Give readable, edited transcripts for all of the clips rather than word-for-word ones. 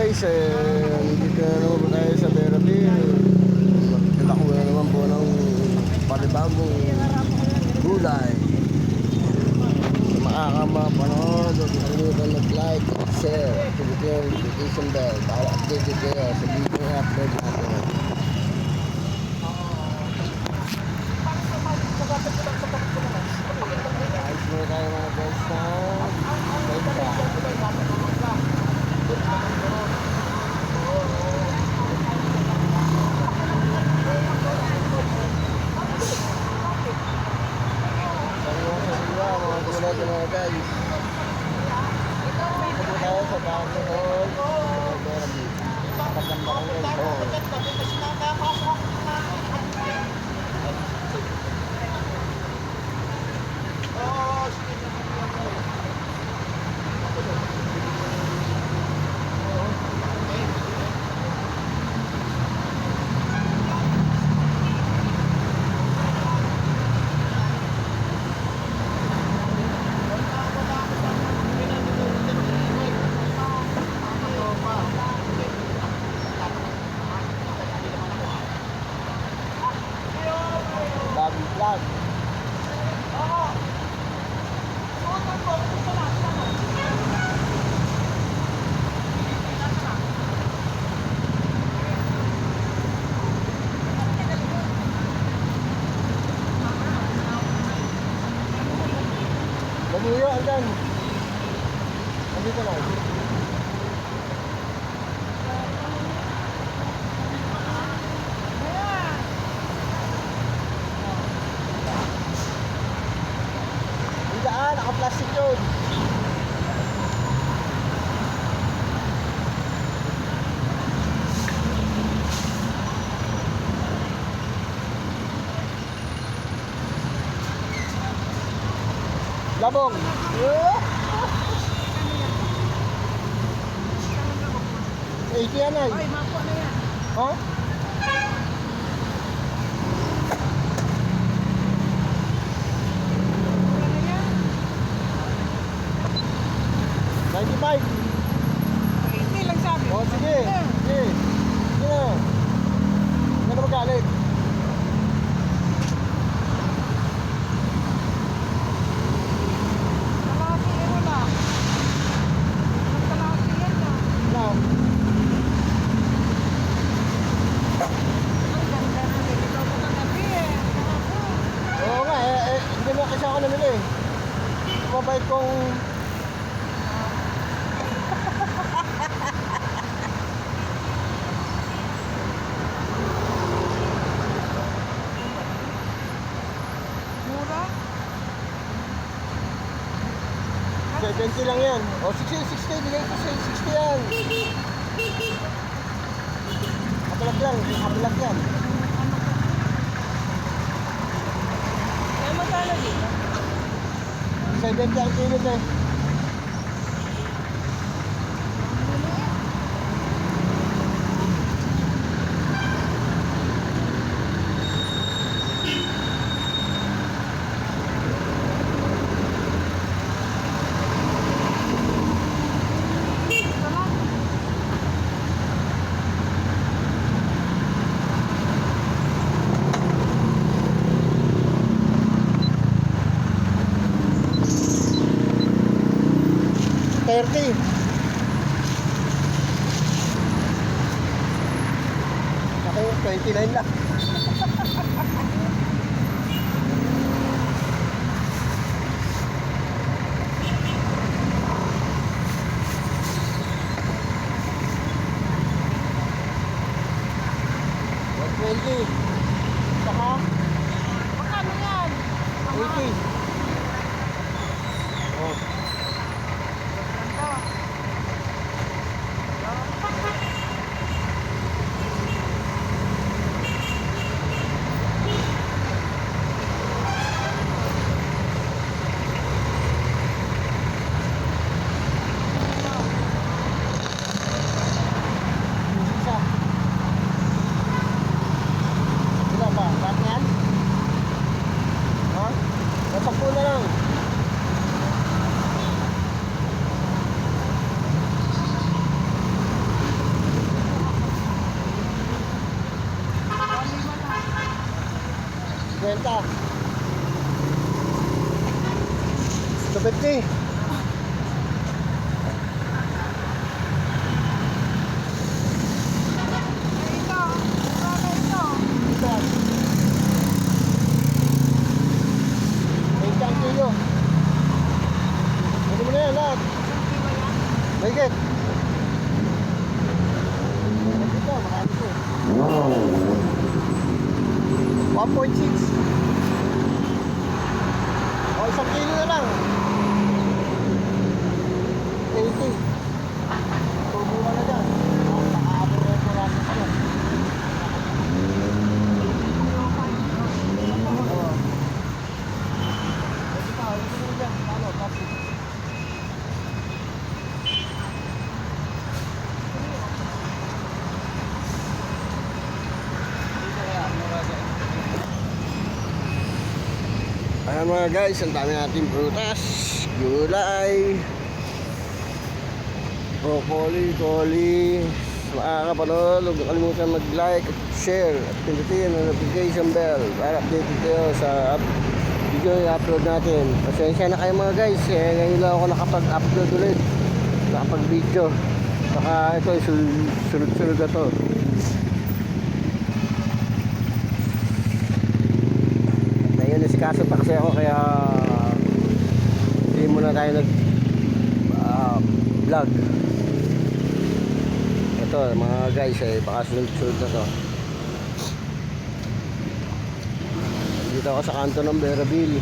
guys, dito na naman po tayo sa therapy. Magkakako na naman po ng panibagong gulay. Sa makakapanood, huwag nakalimutan mag-like, share, pindutin yung notification bell para updated kayo sa video na upload natin. Ayos muna tayo mga guys na mga guys. Ito po tayo sa Bangkok Hall. Tapat ng Bangkok Hall. Vlog. Lamuyo, andan. Nandito lang. Naka-plastic yun. Labong. Eh, ito yan ay. Ay, mapo na yan. Ha? $95. Hindi lang sabi. Oh, sige. Sige. Sige na. Hindi na magalit. Kalahati yan wala. Kalahati yan na. Wala. Ang ganda na. Ikaw ko kagabi eh. Oo nga, hindi mo kasi ako namili. Mabait kong mura. 70 lang yan. O, 60, bigay ko sa 60 yan. Kapalag lang, kapalag yan. Kaya magkano dito? 70 ang kilo na eh. Ako, 29 lang. $120. Saka Magkano yan? 80. Oh. Ganito. Isa. 250. Ito. Ito. Ito. May isang kilo. Ano mo na yan lahat? May get. Ito, marami ko. 1.6. O, isang kilo na lang. 80. Tubo ka na dyan. Nakaabot na ito lang ito. Oo. Ito, ito mo dyan. Ano, plastic. Ayan mga guys, ang dami nating prutas, gulay, broccoli, coli. Sa mga kapanood, huwag kalimutan mag-like at share at pindutin ang notification bell para updated kayo sa video na i-upload natin. Pasensya na kayo mga guys, ngayon lang ako nakapag-upload ulit, nakapag-video. Baka ito, sunod-sunod na to. Kaso pa kasi ako kaya hindi muna tayo nag vlog. Ito mga guys baka sunod-sunod na to. Dito ako sa kanto ng Berabili,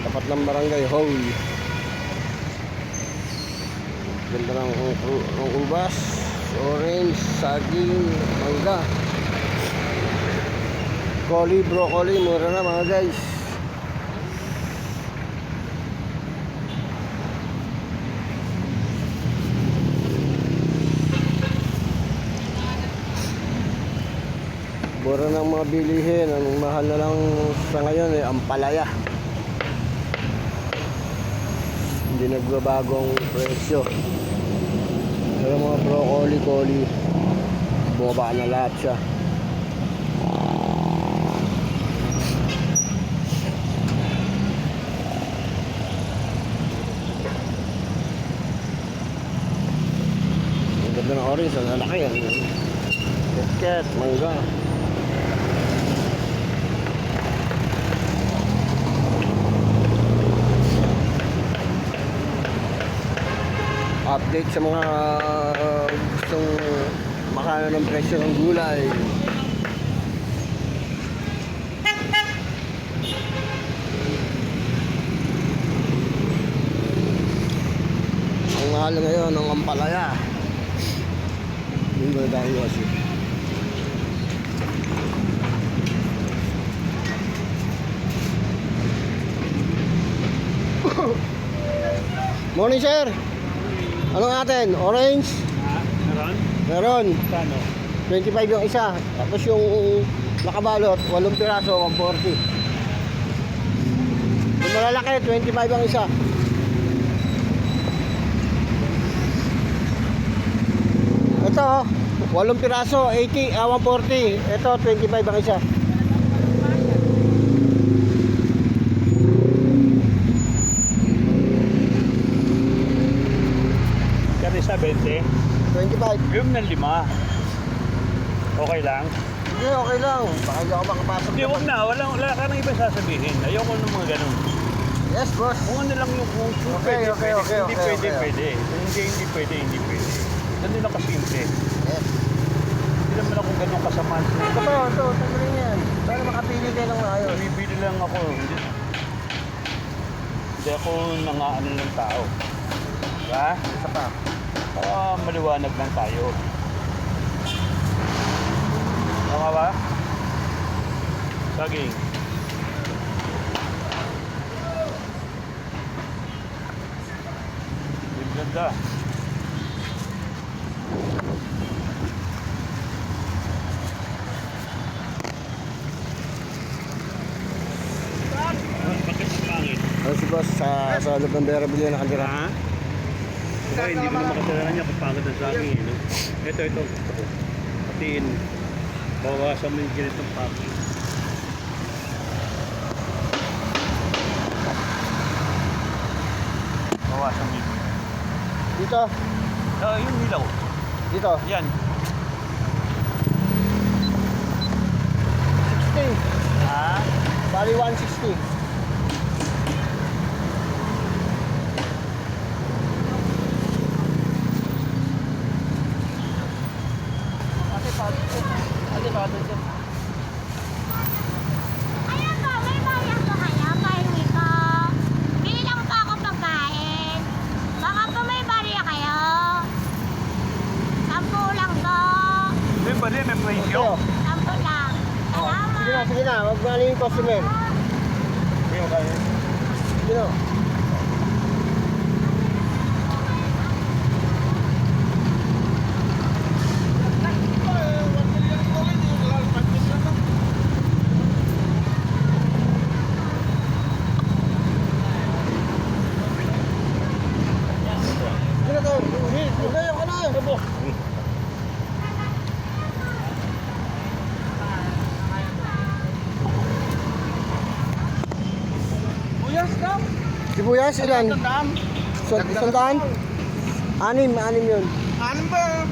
tapat ng barangay Hall. Ganda ng ubas, orange, saging, mangga, coli, broccoli, mura na mga guys. Mura ng mga bilihin. Ang mahal na lang sa ngayon ang palaya. Hindi nagbabago ang presyo. Pero mga broccoli, coli, bumaba na lahat siya. Ganda ng orange, ang lalaki yan. Ketket, mangga. Update sa mga gustong makano ng presyo ng gulay. Ang mahal ngayon ng ampalaya. Hindi ba tayo kasi? Morning sir! Anong atin? Orange? Meron? Meron. Kano? 25 yung isa. Tapos yung nakabalot, 8 piraso, 140. Yung malalaki, 25 ang isa. Ito, 8 piraso, 80, 140. Ito, 25 ang isa. Karisa 20? 25. Yung ng 5. Okay lang? Hindi, okay lang. Baka hindi ako makapasok. Hindi, wag na. Wala ka nang iba sasabihin. Ayoko ng mga ganun. Yes, boss. Kung ano lang yung kung Okay, pwede, okay, pwede. okay, Hindi okay, pwede, okay. pwede. Kung hindi pwede, hindi pwede. Ganun lang kasimple. Yes. Hindi naman ako ganun kasamaan. Ito pa, ito, tanggalin yan. Para makapili kayo ng maayos. Bibili lang ako. Hindi ako nangaano ng tao. Diba? Isa pa. Para maliwanag lang tayo. Tama ba? Saging. Ganda. Bakit pangit? Ano si boss sa loob ng Berabili na nakatira? Ha? Diba, hindi mo na makasalanan niya kung pangit ang saging eh, no? Ito. Patiin. Bawasan mo yung ganitong pangit. bawasan mo yun. Dito. Yung hilaw. Dito. Yan. 60. Ah? Bali 160. Ayan po, may bayan po kayo. Pahingi ko. Bili lang po ako pagkain. Baka po may barya kayo. 10 lang po. May bali, may presyo. 10 lang. Salamat. Sige na. Huwag mali yung customer. Sige na. Sige na to. Ngayon ka na. Sibuyas, ilan? Sandaan? Anim yun. Anim ba?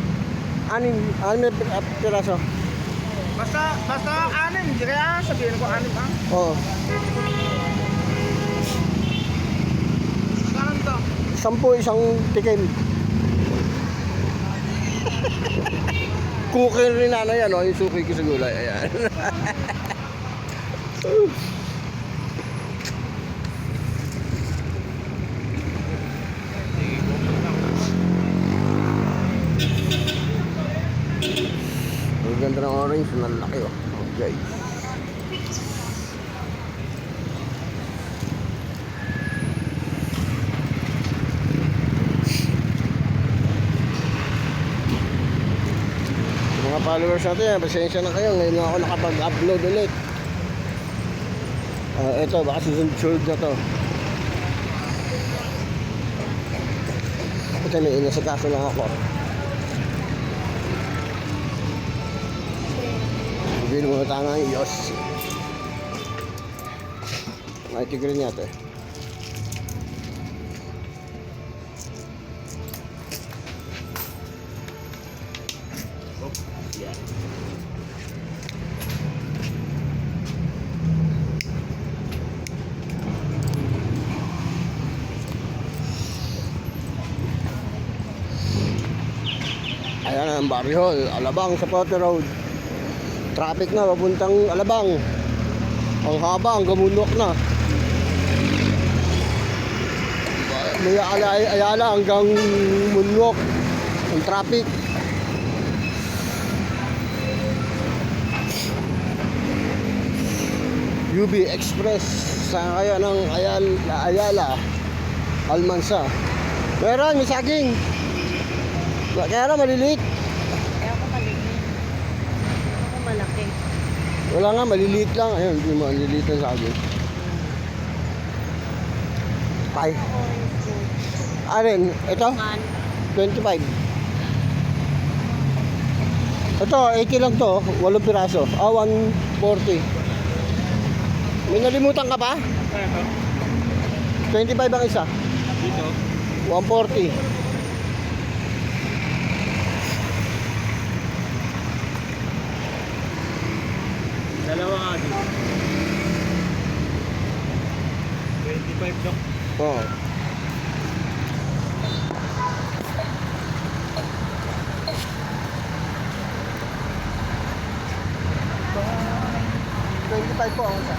Anim na piraso. Basta anim. Hindi kaya sabihin ko anim ha? Oo. Kanan to? 10 isang tikim. Cookie rin na yan, oh, yung suki ko sa gulay. Ayan. Ang ganda ng orange, nalaki oh. Okay. Mga followers natin, pasensya na kayo. Ngayon lang ako nakapag-upload ulit. Ito, baka susunod na to. Ito, may inasikaso lang ako. Sabihin mo na tanga ang iyos. Nakitigrin niya ito eh. Ayan ang Barrio Hall, Alabang sa Pote Road. Traffic na papuntang Alabang. Ang haba, ang gamundok na. Mula Ayala hanggang Munwok ang traffic. UB Express sa kaya ng Ayala Almansa. Meron, may saging. Kaya na maliliit. Kaya ako malaki. Ako malaki. Wala nga, maliliit lang. Ayun, hindi mo maliliit na saging. Pie. Alin, ito? 25. Ito, 80 lang to. 8 piraso. 140. May nalimutan ka pa? 25 ang isa. Dito. 140. Dalawa nga dito. 25 dok. Oo. $25 po ang isa.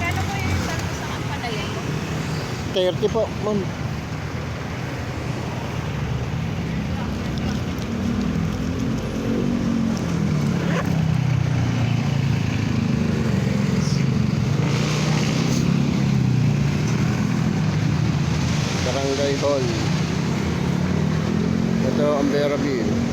Kano po yung sarap sa kampanayan mo? 30 po, ma'am. Barangay Hall. Ito ang Beraville.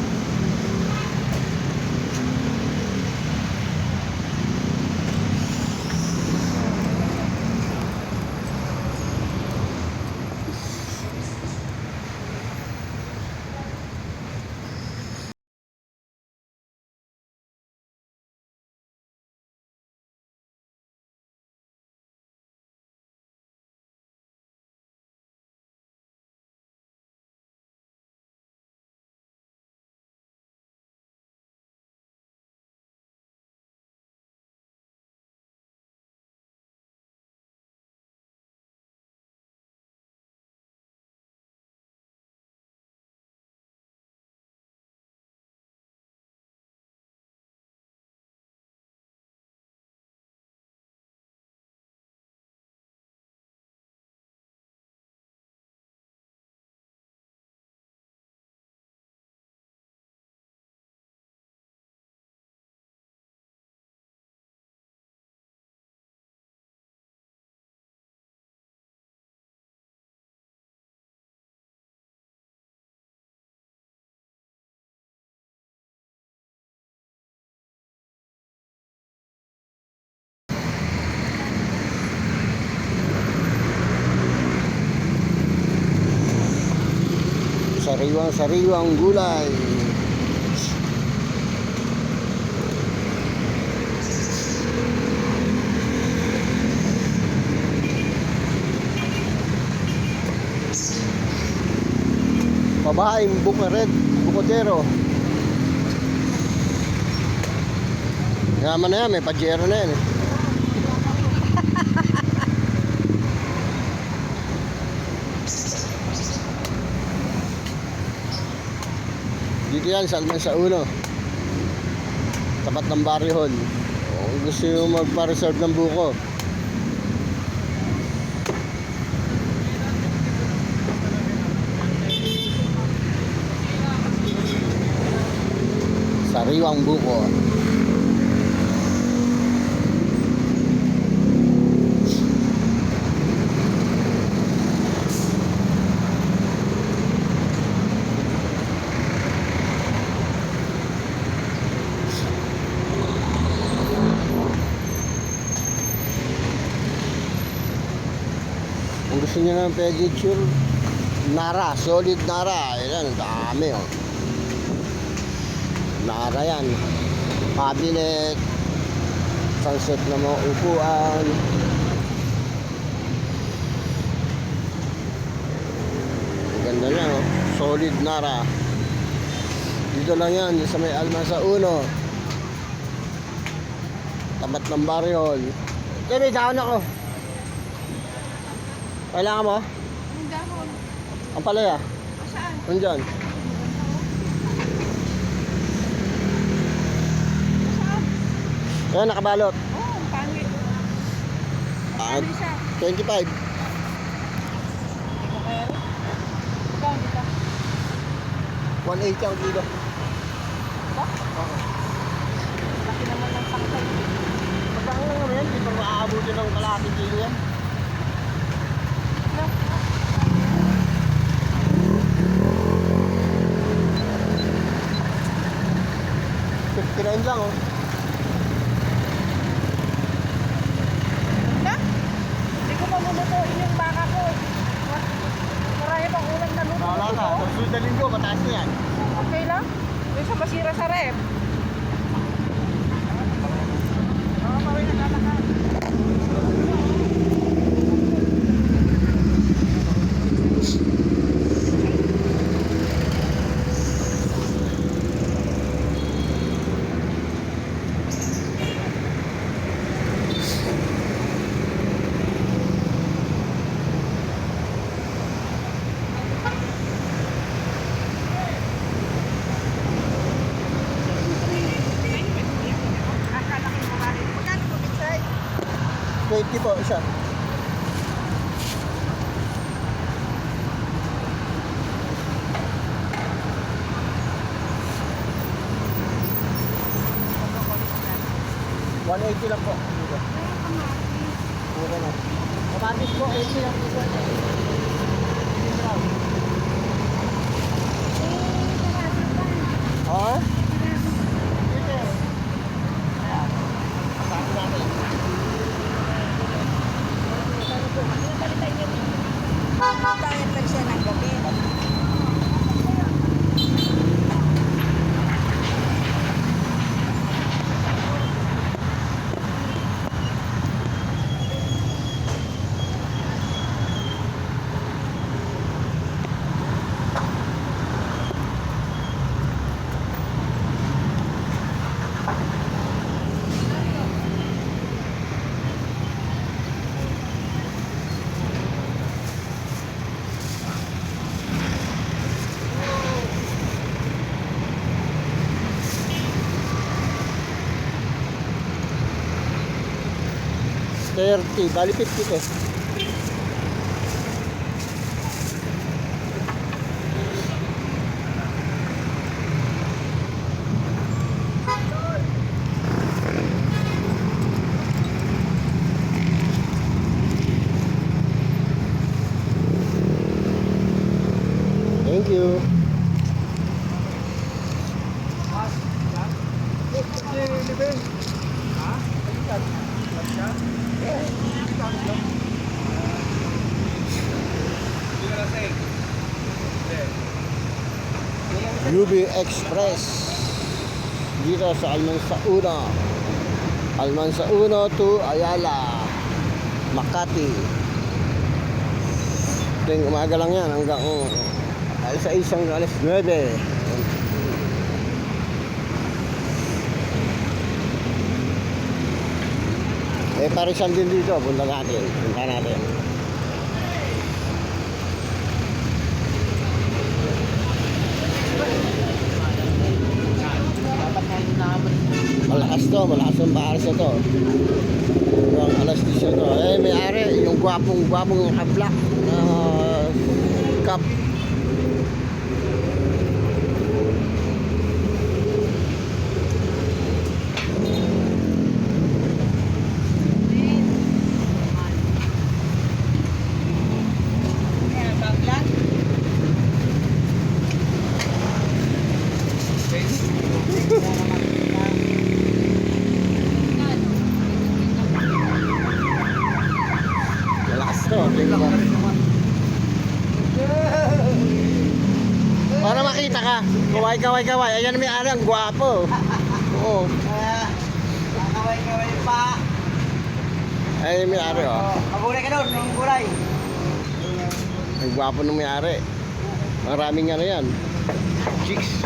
Sariwang gulay. Pabahaing bukodero. Yaman na yan, may pajero na yan eh. Dito yan sa Almansa 1. Tapat ng Barrio Hall. Kung gusto nyo magpa-reserve ng buko. Sariwang buko. Kung gusto nyo ng pedicure, Nara, solid Nara. Ayan, dami oh. Nara yan. Cabinet, sunset na mga upuan. Ang ganda niya oh. Solid Nara. Dito lang yan, sa may Almansa 1. Tapat ng Barrio Hall. Kaya down ako. Kailangan mo? Ang dahon. Ang palaya? Saan? Nandyan. Saan? Ayan, nakabalot. Oo, ang pangit. Ah, Ano siya? 25. Hindi ko kaya rin. Ikaw, dito. 180 ang kilo. Ba? Laki naman ng saktay. Pagkaan lang naman yan, hindi pa maaabutin ng kalahating kilo yan. No? 59 lang oh. Na? Hindi ko mamulutuin yung baka ko. Marami pang ulam na luto. Wala na, sa susunod na linggo, mataas na yan. Okay lang? Yung sa masira sa rep. Magkano po, Pitsay? 20 po, isa. $180 lang po. Pura na. Kamatis po, 80 lang po. 30, bali 50 to. Thank you. UB Express dito sa Almansa 1 to Ayala, Makati. Tuwing umaga lang yan hanggang alas 6 hanggang alas 9. Parisan din dito, punta natin. Malakas ang pares na to. Hanggang alas 10 to. May ari, yung gwapong hablak na cup. Malakas to. Para makita ka. Kaway. Ayan may ari, ang gwapo. Oo. Kaway pa. Ay, may ari, oh. Magulay ka doon, ng gulay. Ang gwapo ng may ari. Maraming ano yan. Chicks.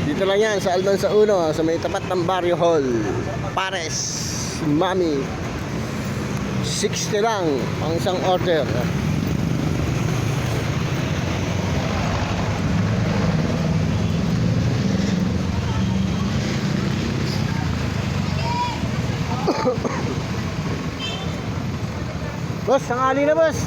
Dito lang yan sa Almansa 1, sa may tapat ng Barrio Hall. Pares, Mami. 60 lang ang isang order. Boss, sangali na boss.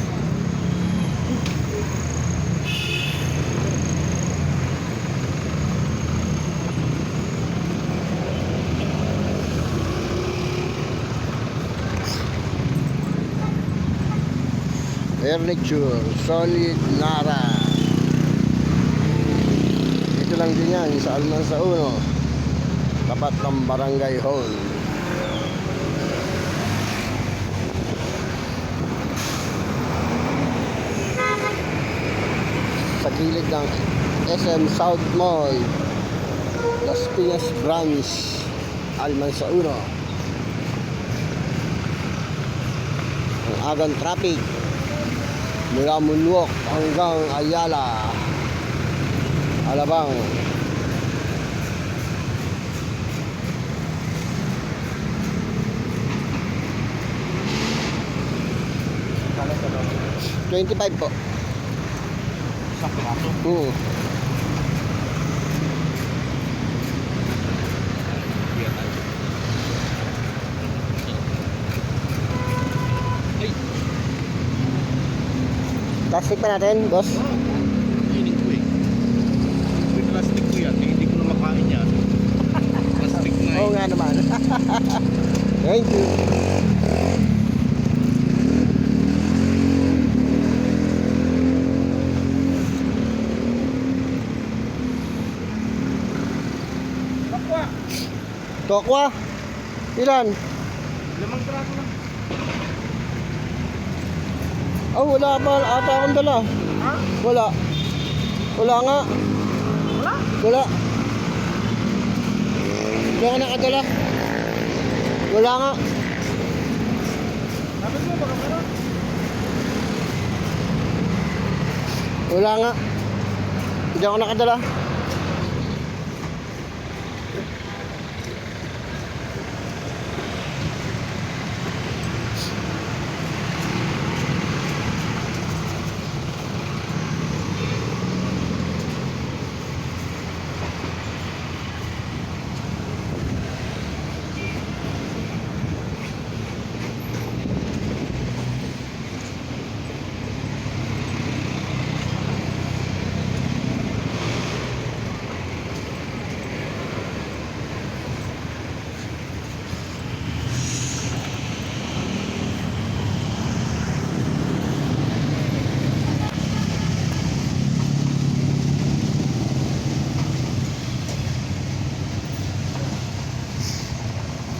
Furniture, Solid Nara. Ito lang din yan sa Almansa 1, tapat ng Barangay Hall. Sa gilid ng SM South Mall, Las Piñas Branch, Almansa 1. Ang agang traffic mula Moonwalk hanggang Ayala, Alabang. $25 po. Isang piraso. Plastic pa natin, boss. Kainin ko eh. May plastic ko yan. Hindi ko na makain yan. Plastic na eh. Oo nga naman. Thank you. Tokwa? Ilan? 5 trato lang. Oh, wala pa ata akong dala. Ha? Wala. Wala nga. Wala? Wala. Hindi ako nakadala. Wala nga. Sabi mo, baka meron. Wala nga. Hindi ako nakadala.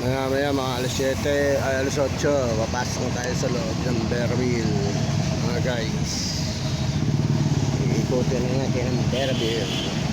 Maya mga alas 7 ay alas 8 papasok na tayo sa loob ng Bearville mga guys. Iikutin na natin ang Bearville.